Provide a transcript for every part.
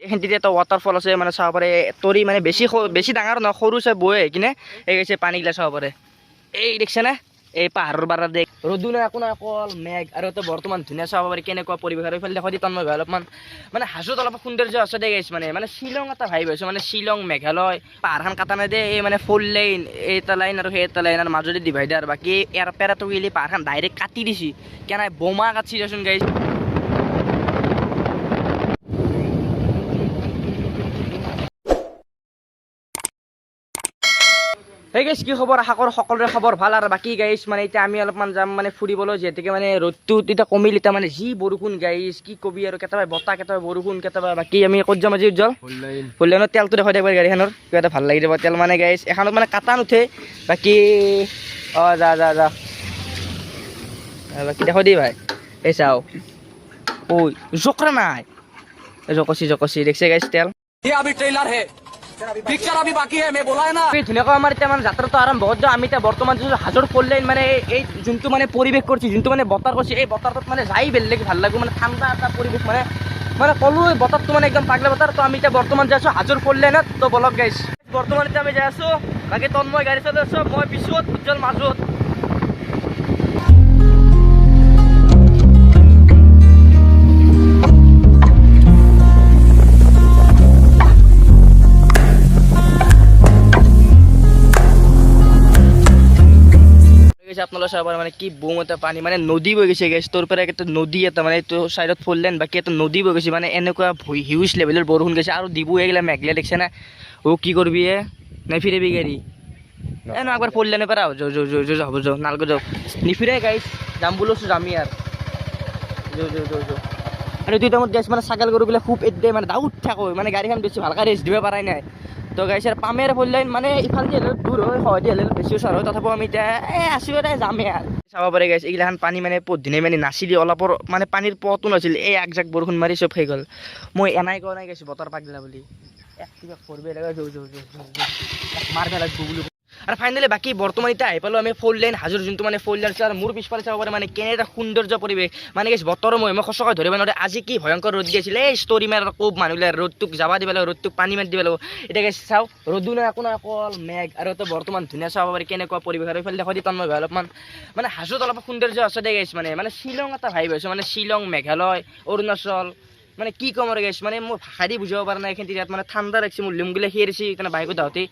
এইখিনিতে এটা ৱাটাৰফল আছে মানে চাব পাৰে তৰি মানে বেছি ডাঙৰ নহয় সৰু চাই বৈ কিনে এই গৈছে পানীগিলা চাব পাৰে এই দেখিছেনে এই পাহাৰৰ বাৰা দেখ ৰ'দো নাই একো নাই অকল মেঘ আৰু এটা বৰ্তমান ধুনীয়া চাব পাৰি কেনেকুৱা পৰিৱেশ আৰু এইফালে দেখো দি তন্ময় ভাই অলপমান মানে হাজোত অলপ সৌন্দৰ্য আছে দে গাইছ মানে শ্বিলং এটা ভাই পাইছোঁ মানে শ্বিলং মেঘালয় পাহাৰখন কাটা নাই দে এই মানে 4 লাইন এটা লাইন আৰু সেই এটা লাইন আৰু মাজতে ডিভাইডাৰ বাকী ইয়াৰ পেৰাটো গেলি পাহাৰখন ডাইৰেক্ট কাটি দিছি কেনে বোমা কাটছি দেচোন গাইছ এই গাইছ কি খবৰ আশা কৰোঁ সকলোৰে খবৰ ভাল আৰু বাকী গাইছ মানে এতিয়া আমি অলপমান যাম মানে ফুৰিবলৈ যিহেতুকে মানে ৰ'দটো এতিয়া কমিল এতিয়া মানে যি বৰষুণ গাইছ কি কবি আৰু কেতিয়াবা বতাহ কেতিয়াবা বৰষুণ কেতিয়াবা বাকী আমি ক'ত যাম আজি উজ্জ্বল ফুললাইনত তেলটো দেখাই থাকিব গাড়ীখনৰ কিবা এটা ভাল লাগি যাব তেল মানে গাইছ এখনত মানে কাটা নুঠে বাকী অঁ যা বাকী দেখো দেই ভাই এই চাও ঐ জোকৰা নাই জকচি দেখছে গাইছ তেল पिक्चर अभी बाकी है मैं बोला है ना ধুনীয়াকৈ আমাৰ এতিয়া মানে যাত্ৰাটো আৰম্ভ হৈ যায় আমি এতিয়া বৰ্তমান হাজোৰ 4 লাইন মানে এই যোনটো মানে পৰিৱেশ কৰিছে যোনটো মানে বতাহ কৰিছে এই বতাহটোত মানে যাই বেলেগ ভাল লাগিব মানে ঠাণ্ডা এটা পৰিৱেশ মানে ক'লো বতাহটো মানে একদম পাগলা বতাহ তো আমি এতিয়া বৰ্তমান যাই আছোঁ হাজোৰ 4 লাইনত তো বলক গাইছ বৰ্তমান এতিয়া আমি যাই আছোঁ বাকী তন্ময় গাড়ী চলাই আছোঁ মই পিছত উজ্জ্বল মাজত আপনারা সবার মানে কি বুম এটা পানী মানে নদী বৈ গৈছে গাইছ তোৰ পৰা একটা নদী এটা মানে এইটো সাইডত 4 লাইন বাকি এটা নদী বৈ গৈছে মানে এনেকুৱা হিউজ লেভেলৰ বৰষুণ গৈছে আৰু দিবু এগিলা মেঘলা দেখছে না ও কি কৰবি এ নাই ফিৰেবি গাড়ি এনো একবাৰ 4 লাইনেৰ পৰা হব যাও নালগো যাও নিফিৰে গাইছ যাম বলছো যামি আৰ যাও আৰু দুইটা মত গাইছ মানে ছাগল গৰুগিলা খুব এদে মানে দাউত থাকো মানে গাড়ীখন বেছি ভালকৈ ৰেষ্ট দিব পাৰাই নাই তো গাইছ আর পামের 4 লাইন মানে ইফাল দিয়ে দূর হয় হয় দিয়ে বেছি ওচৰ হয় তথাপিও আমি এতিয়া আছোঁ এটা যামে আৰ চাব পাৰে গাইছ এইগিলাখান পানী মানে পদিনে মানে নাচিলি অলপৰ মানে পানীৰ পটো নাছিল এই একজাক বৰষুণ মাৰি চব হৈ গ'ল মই এনাই কোৱা নাই গাইছোঁ বতৰ পাগলা বুলি কিবা কৰবে লাগা মাৰবে লাগব বুলি আৰু ফাইনেলি বাকী বৰ্তমান এতিয়া আহি পালোঁ আমি 4 লাইন হাজোৰ যোনটো মানে 4 লাইন আৰু মোৰ পিছফালে চাব পাৰে মানে কেনে এটা সৌন্দৰ্য পৰিৱেশ মানে গাইছ বতৰৰ মই সঁচাকৈ ধৰিব নোৱাৰোঁ আজি কি ভয়ংকৰ ৰ'দ দিছিল এই ষ্টৰি মাৰ কোব মানুহবিলাক ৰ'দটোক যাবা দিব লাগিব ৰ'দটোক পানী মাৰি দিব লাগিব এতিয়া গাইছ চাওঁ ৰ'দো নাই একো নাই অকল মেঘ আৰু এটা বৰ্তমান ধুনীয়া চাব পাৰি কেনেকুৱা পৰিৱেশ আৰু এইফালে দেখো দি তন্ময় ভাই অলপমান মানে হাজোত অলপ সৌন্দৰ্য আছে দে গাইছ মানে শ্বিলং এটা ভাই পাইছোঁ মানে শ্বিলং মেঘালয় অৰুণাচল মানে কি ক'ম আৰু গাইছ মানে মোৰ ভাষা দি বুজাব পৰা নাই এইখিনি ইয়াত মানে ঠাণ্ডা ৰাখিছে মোৰ লিমগিলা সিৰিছে তেনে বাইকত যাওঁতে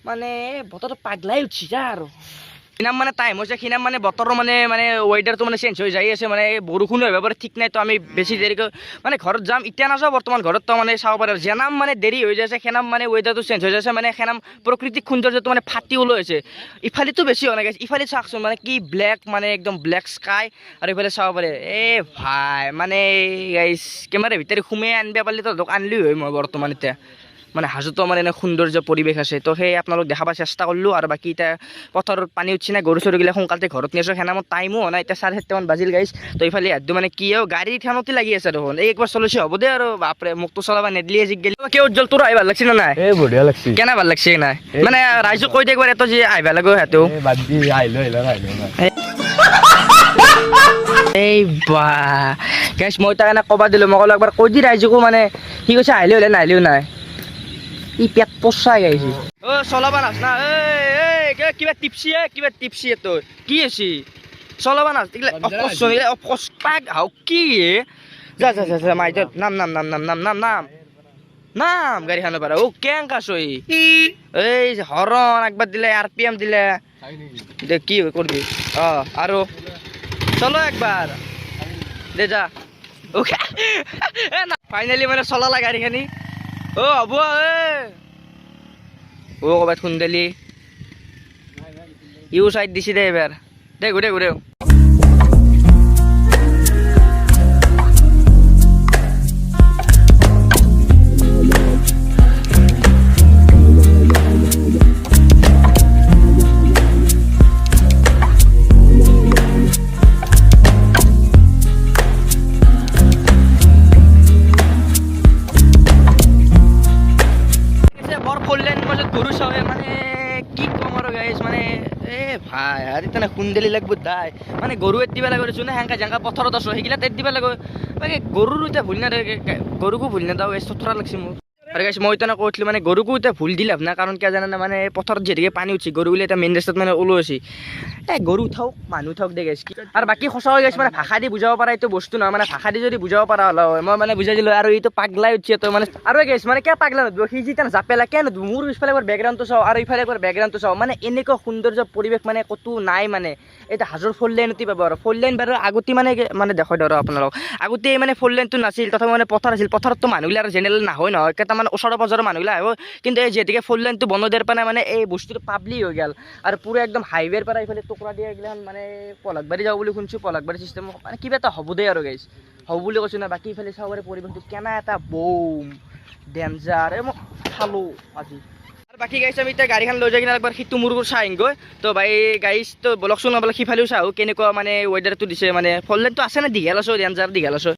মানে বতৰটো পাগলাই উঠছি যা আৰু সিনাম মানে টাইম হৈছে সিনাম মানে বতৰৰ মানে ৱেডাৰটো মানে চেঞ্জ হৈ যাই আছে মানে বৰষুণো হ'ব পাৰে ঠিক নাই তো আমি বেছি দেৰিকৈ মানে ঘৰত যাম এতিয়া নাযাওঁ বৰ্তমান ঘৰত তো মানে চাব পাৰে যেনাম মানে দেৰি হৈ যাইছে সেনাম মানে ৱেডাৰটো চেঞ্জ হৈ যাইছে মানে সেনাম প্ৰকৃতিক সৌন্দৰ্যটো মানে ফাটি ওলাই আছে ইফালেতো বেছি হোৱা নাই গাইছ ইফালে চাওকচোন মানে কি ব্লেক মানে একদম ব্লেক স্কাই আৰু ইফালে চাব পাৰে ভাই মানে গাইছ কেমেৰাৰ ভিতৰত সোমাই আনিব পাৰিলে তো আনলি হয় মই বৰ্তমান এতিয়া মানে হাজোতো আমাৰ এনে সৌন্দৰ্য পৰিৱেশ আছে তো সেই আপোনালোক দেখাব চেষ্টা কৰিলোঁ আৰু বাকী এতিয়া পথাৰত পানী উঠছি না গৰু চৰুগিলা সোনকালে ঘৰত নি আছোঁ সেনামত টাইমো হোৱা নাই এতিয়া 7:30 মান বাজিল গাইছ তো এইফালে হাতটো মানে কি গাড়ী থানতে লাগি আছে দেখোন এই একবাৰ চলিছে হ'ব দে আৰু বাপৰে মোকতো চলাব নেদলিয়ে জিক গেলি কি উজ্জ্বল তোৰ আহিব লাগছি না নাই বঢ়িয়া লাগছি কেনে ভাল লাগছি নাই মানে ৰাইজক কৈ দে একবাৰ এটো যে আহিব লাগে হেতেও বাদ দি আহিলো এই বা গাইছ মই তাক এনে ক'বা দিলোঁ মই ক'লো একবাৰ কৈ দি ৰাইজকো মানে সি কৈছে আহিলে হ'লে নাহিলেও নাই ই পেট পচাই আহিছে চলাবা নাজ না কিবা টিপছি তোৰ কি আছে চলাবা নাজ পাক হাও কি যা মাই নাম গাড়ীখনৰ পৰা কেংকা চই এই হৰণ একবাৰ দিলে RPM দিলে দে কি কৰবি আৰু চলো একবাৰ দে যা ওকে ফাইনেলি মানে চলালা গাড়ীখিনি হ'ব ক'ৰবাত খুন্দালি ইউ চাইড দিছি দে এবাৰ দে ঘূৰে ভাই আজি তেনে খুন্দেলি লাগব দাই মানে গৰু এত দিবা লাগে চোন হেংকা জাংকা পথাৰত আছো সেইগিলা তেত দিবা লাগে মানে গৰুৰ এতিয়া ভুল না গৰুকো ভুল না দাও চথৰা লাগছি মোক আৰু গাইছ মই তেনে কৈছিলো মানে গৰুকো এতিয়া ভুল দিলাম না কাৰণ কিয় জানা না মানে পথাৰত যেদিকে পানী উঠছি গৰুবিলাক এতিয়া মেইন ৰাস্তাত মানে ওলাইছি গৰু উঠাওক মানুহ উঠাওক দে গাইছ আৰু বাকী সঁচা হৈ গাইছ মানে ভাষা দি বুজাব পাৰা এইটো বস্তু নহয় মানে ভাষা দি যদি বুজাব পাৰা হ'লে হয় মই মানে বুজাই দিলো আৰু এইটো পাগলাই উঠছি তো মানে আৰু গাইছ মানে কিয় পাগলা নদব সি যেতিয়া জাপেলা কিয় নদব মোৰ পিছফালে একবাৰ বেকগ্ৰাউণ্ডটো চাওঁ আৰু ইফালে একবাৰ বেকগ্ৰাউণ্ডটো চাওঁ মানে এনেকুৱা সৌন্দৰ্য পৰিৱেশ মানে ক'তো নাই মানে এটা হাজোৰ ফ'ৰ লেনতে পাব আৰু ফ'ৰ লেন বাৰু আগতে মানে দেখুৱাই দিওঁ আৰু আপোনালোক আগতে মানে ফ'ৰ লেনটো নাছিল তথাপি মানে পথাৰ আছিল পথাৰততো মানুহবিলাক আৰু জেনেৰেল নহয় নহয় কেইটামান ওচৰৰ পাজৰৰ মানুহবিলাক আহিব কিন্তু এই যেতিয়াকৈ ফ'ৰ লেনটো বন্ধ দিয়াৰ পৰা মানে এই বস্তুটো পাব্লিক হৈ গ'ল আৰু পুৰা একদম হাইৱেৰ পৰা এইফালে টুকুৰা দিয়া এইগিলাখন মানে পলাকবাৰী যাওঁ বুলি শুনিছোঁ পলাকবাৰী চিষ্টেম মানে কিবা এটা হ'ব দেই আৰু গাইছ হ'ব বুলি কৈছোঁ না বাকী ইফালে চাব পাৰে পৰিৱেশটো কেনে এটা বম ডেঞ্জাৰ এই মই খালোঁ আজি আৰু বাকী গাইছ আমি এতিয়া গাড়ীখন লৈ যাই কিনে একবাৰ সিটো মোৰ চাই আহিমগৈ তো ভাই গাইছ তো বলকচোন নহ'লে সিফালেও চাওঁ কেনেকুৱা মানে ৱেডাৰটো দিছে মানে ফ'ৰ লেনটো আছে নে দীঘল আছোঁ ডেঞ্জাৰ দীঘল আছোঁ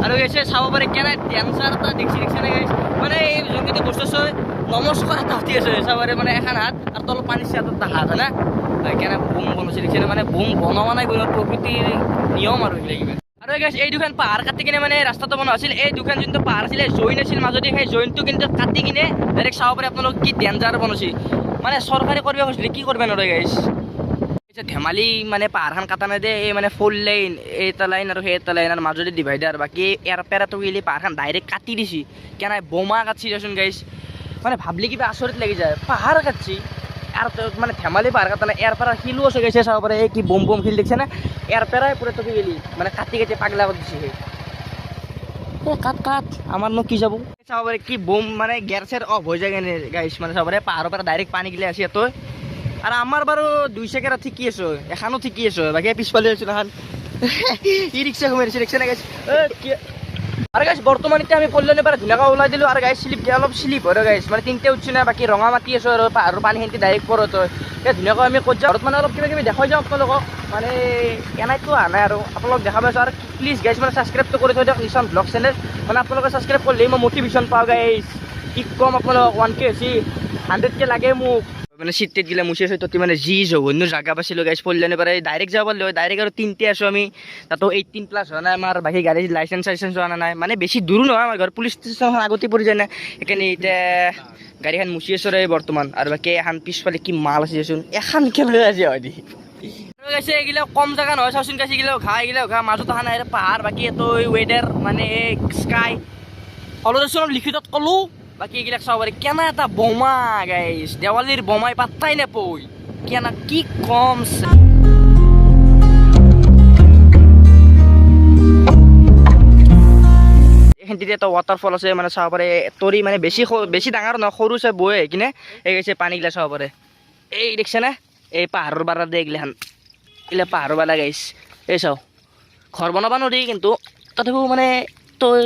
আৰু গাইছে চাব পাৰে কেনে ডেঞ্জাৰ এটা দেখছি নে গাইছ মানে এই যোনকেইটা বস্তু আছে নমস্কাৰ এটা উঠি আছে চাব পাৰে মানে এখন হাত আৰু তলত পানী চাত এটা হাত হয় না কেনে বোম বনাইছে দেখিছে মানে বোম বনোৱা নাই কোনো প্ৰকৃতিৰ নিয়ম আৰু এইবিলাক আৰু গাইছ এই দুখন পাহাৰ কাটি কিনে মানে ৰাস্তাটো বনোৱা আছিল এই দুখন যোনটো পাহাৰ আছিলে জইন আছিল মাজতে সেই জইনটো কিন্তু কাটি কিনে ডাইৰেক্ট চাব পাৰে আপোনালোক কি ডেঞ্জাৰ বনাইছে মানে চৰকাৰে কৰিব খুজিলে কি কৰিব নোৱাৰে গাইছ ধেমালি মানে পাহাৰখন কাটা নাই দে এই মানে ফ'ৰ লাইন এটা লাইন আৰু সেই এটা লাইন আৰু মাজতে ডিভাইডাৰ বাকী এয়াৰ পেৰাটো গেলি পাহাৰখন ডাইৰেক্ট কাটি দিছি কেনে বোমা কাটছি দেচোন গাইছ মানে ভাবলি কিবা আচৰিত লাগি যায় পাহাৰ কাটছি আৰু মানে ধেমালি পাহাৰ কাটা নাই এয়াৰ পেৰা শিলো আছে গাইছে চাব পাৰে এই কি বম বম শিল দেখিছে না এয়াৰ পেৰাই পুৰা টকি গেলি মানে কাটি কাটি পাগলা কৰি দিছে সেই কাট আমাৰনো কি যাব চাব পাৰে কি বম মানে গেৰ চেৰ অফ হৈ যায় কেনে গাইছ মানে চাব পাৰে পাহাৰৰ পৰা ডাইৰেক্ট পানী গিলে আছে ইয়াতো আৰু আমাৰ বাৰু দুই চেকেৰা ঠিকি আছো এখানো ঠিকি আছো বাকী পিছফালে আছো এখন ই ৰিক্সা সোমাইছে ৰিক্সা নাই গাইছ আৰু গাইছ বৰ্তমান এতিয়া আমি ফ'ৰ পৰা ধুনীয়াকৈ ওলাই দিলোঁ আৰু গাইছ অলপ শ্লিপ হয় গাইছ মানে তিনিটা উঠছি নাই বাকী ৰঙা মাটি আছো আৰু পাহাৰৰ পানী খেতি ডাইৰেক্ট পৰত হয় এতিয়া ধুনীয়াকৈ আমি ক'ত যাওঁ মানে অলপ কিবা কিবি দেখাই যাওঁ আপোনালোকক মানে কেনেকৈ অহা নাই আৰু আপোনালোক দেখা পাইছোঁ আৰু প্লিজ গাইছ মানে ছাবস্ক্ৰাইবটো কৰি থৈ দিয়ক নিশান ব্লগ চেনেল মানে আপোনালোকে ছাবস্ক্ৰাইব কৰিলেই মই মটিভেশ্যন পাওঁ গাইছ কি ক'ম আপোনালোকক 1K হৈছে 100K লাগে মোক মানে চিট টিট গিলা মুচি আছো ততি মানে যি জঘন্য জাগা পাইছিলোঁ গাইছ ফ'ৰ লেনৰ পৰা ডাইৰেক্ট যাব পাৰিলোঁ ডাইৰেক্ট আৰু তিনিতে আছোঁ আমি তাতো 18+ হোৱা নাই আমাৰ বাকী গাড়ী লাইচেঞ্চ হোৱা নাই মানে বেছি দূৰো নহয় আমাৰ ঘৰ পুলিচ ষ্টেচনখন আগতে পৰি যায় না সেইকাৰণে এতিয়া গাড়ীখন মুচি আছোঁ ৰে বৰ্তমান আৰু বাকী এখন পিছফালে কি মাল আছে দেচোন এখন কেলৈ আছে হয় গাইছে এইগিলা কম জেগা নহয় চাওচোন গাইছে এইগিলা ঘাঁহ মাজত অহা নাই পাহাৰ বাকী এইটো ৱেডাৰ মানে স্কাই অলপ লিখিতত ক'লোঁ বাকী এইগিলাক চাব পাৰি কেনে এটা বোমা গাইছ দেৱালীৰ বোমাই পাত্তাই নাপয় কেনে কি কম এইখিনিতে এটা ৱাটাৰফল আছে মানে চাব পাৰে তৰি মানে বেছি ডাঙৰ নহয় সৰু চাই বৈ আহি কিনে এই গৈছে পানীগিলা চাব পাৰে এই দেখিছেনে এই পাহাৰৰ বাৰা দে এইগিলাখান এইগিলা পাহাৰৰ বাৰা গাইছ এই চাওঁ ঘৰ বনাব নোৱাৰি কিন্তু তথাপিও মানে তই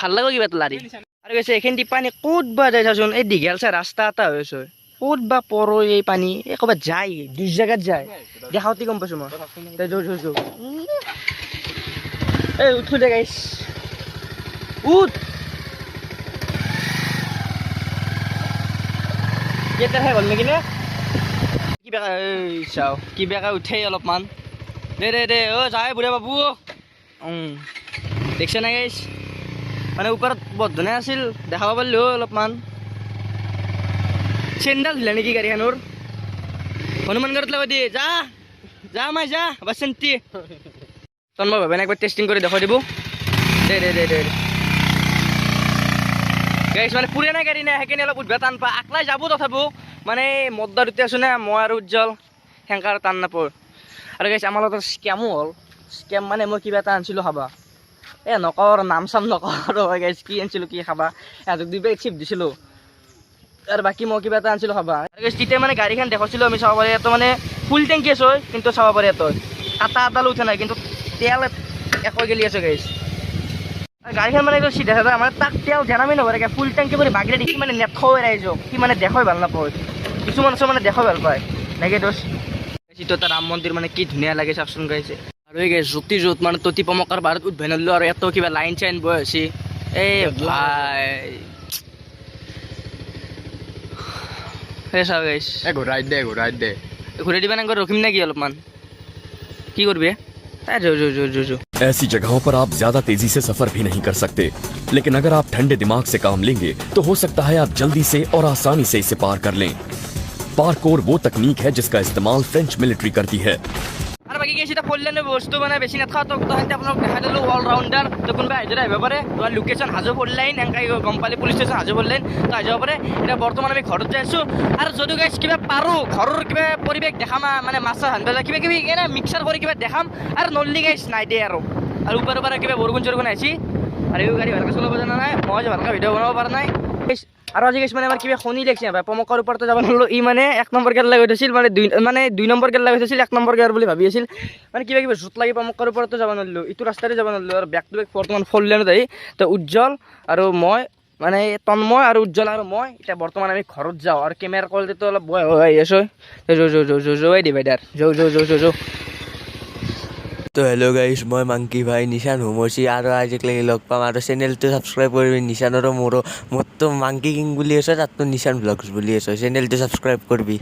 ভাল লাগে কিবা এটা লাৰি আৰু গৈছে এইখিনি পানী ক'ত বা যায় চাচোন এই দীঘল চাই ৰাস্তা এটা হৈ আছে ক'ত বা পৰ এই পানী এই ক'ৰবাত যায় দুই জেগাত যায় দেখাওঁতে গম পাইছোঁ মই এই উঠো দে গাইছ উঠ কেইটা শেষ হ'ল নেকি নে কিবা এই চাওঁ কিবাকে উঠেই অলপমান দে যায় বুঢ়া বাবু দেখিছে নাই গাইছ মানে ওপৰত বদ্ধনে আছিল দেখাব পাৰিলোঁ অলপমান চেণ্ডাল দিলে নেকি গাড়ীখনৰ হনুমানগড়ত লগাই দিয়ে যা মাই যা বাচন্তি তই মই ভাবেন একবাৰ টেষ্টিং কৰি দেখাই দিব দে গাইছ মানে পুৰণা গাড়ী নাই সেইকাৰণে অলপ উঠবা টান পা আকলাই যাব তথাপিও মানে মদদাৰতে আছোঁ না মই আৰু উজ্জ্বল সেংকাৰ টান নাপাওঁ আৰু গাইছ আমাৰ লগত স্কেমো হ'ল স্কেম মানে মই কিবা এটা আনিছিলোঁ খাবা নকওঁ আৰু নাম চাম নকওঁ আৰু গাইছ কি আনিছিলোঁ কি খাবা এহঁতক 2 বেগ চিপ দিছিলোঁ আৰু বাকী মই কিবা এটা আনিছিলোঁ খাবা গাইছ তেতিয়া মানে গাড়ীখন দেখাইছিলোঁ আমি চাব পাৰি ইয়াতো মানে ফুল টেংকি আছোঁ কিন্তু চাব পাৰি ইয়াতো আটালৈ উঠা নাই কিন্তু তেল একো গেলি আছোঁ গাইছ গাড়ীখন মানে এইটো চিধা চাধা মানে তাক তেল জেনামি নকৰে ফুল টেংকি কৰি বাগিৰে দেখি মানে নেথৈ ৰাইজো সি মানে দেখাই ভাল নাপায় কিছুমান আছে মানে দেখাই ভাল পায় নেকি দোষ যিটো এটা ৰাম মন্দিৰ মানে কি ধুনীয়া লাগে চাওকচোন গাইছে আৰু এই জ্যোতি য'ত মানে ততি পমকাৰ বাৰত উদ্ভয় নলোঁ আৰু ইয়াতো কিবা লাইন চাইন বৈ আছে এই ভাই চাওঁ গাইছ ঘূৰাই দে ঘূৰাই দিবা না ৰখিম নে কি অলপমান কি কৰবি যো ऐसी जगहों पर आप ज्यादा तेजी से सफर भी नहीं कर सकते, लेकिन अगर आप ठंडे दिमाग से काम लेंगे तो हो सकता है आप जल्दी से और आसानी से इसे पार कर लें। पार्कोर वो तकनीक है जिसका इस्तेमाल फ्रेंच मिलिट्री करती है। আৰু বাকী কেইটা ফল্লেন বস্তু মানে বেছি নাথাকা তো তহঁতে আপোনাক দেখাই দিলোঁ অল ৰাউণ্ডাৰ তো কোনোবা আহিলে আহিব পাৰে তোমাৰ লোকেশ্যন হাজো ফল্লাইন এনেকৈ গম পালে পুলিচ ষ্টেচন হাজো ফল্লাইন তো আহি যাব পাৰে এতিয়া বৰ্তমান আমি ঘৰত যাই আছোঁ আৰু যদিও গাইছ কিবা পাৰোঁ ঘৰৰ কিবা পৰিৱেশ দেখাম মানে মাছ চাছ সানিব কিবা কিবি এনে মিক্সাৰ কৰি কিবা দেখাম আৰু নল্লি গাইছ নাই দে আৰু ওপৰৰ পৰা কিবা বৰষুণ চৰষুণ আহিছে আৰু গাড়ী ভালকৈ চলাব জনা নাই মই যে ভালকৈ ভিডিঅ' বনাব পৰা নাই আৰু আজি গৈছে মানে আমাৰ কিবা শুনি লাগিছে ভাই পমকৰ ওপৰতে যাব নোৱাৰিলোঁ ই মানে 1 নম্বৰ গেৰ লাগি থৈছিল মানে 2 নম্বৰ গেৰ লাগি থৈছিল 1 নম্বৰ গেৰ বুলি ভাবি আছিল মানে কিবা কিবি জোঁট লাগি পমকৰ ওপৰতে যাব নোৱাৰিলোঁ ইটো ৰাস্তাতে যাব নোৱাৰিলোঁ আৰু বেক টু বেক বৰ্তমান ফ'ৰ লেনত আহি তো উজ্জ্বল আৰু মই মানে তন্ময় আৰু উজ্জ্বল আৰু মই এতিয়া বৰ্তমান আমি ঘৰত যাওঁ আৰু কেমেৰা কোৱালিটিটো অলপ বয় হৈ আহি আছোঁ যোৱাই ডিভাইডাৰ যৌ তো হেল্ল' গাইজ মই মাংকি ভাই নিশান হুমচি আৰু আজিকালি লগ পাম আৰু চেনেলটো ছাবস্ক্ৰাইব কৰিবি নিশানৰো মোৰতো মাংকি কিং বুলি আছে তাততো নিশান ব্লগছ বুলি আছে চেনেলটো ছাবস্ক্ৰাইব কৰিবি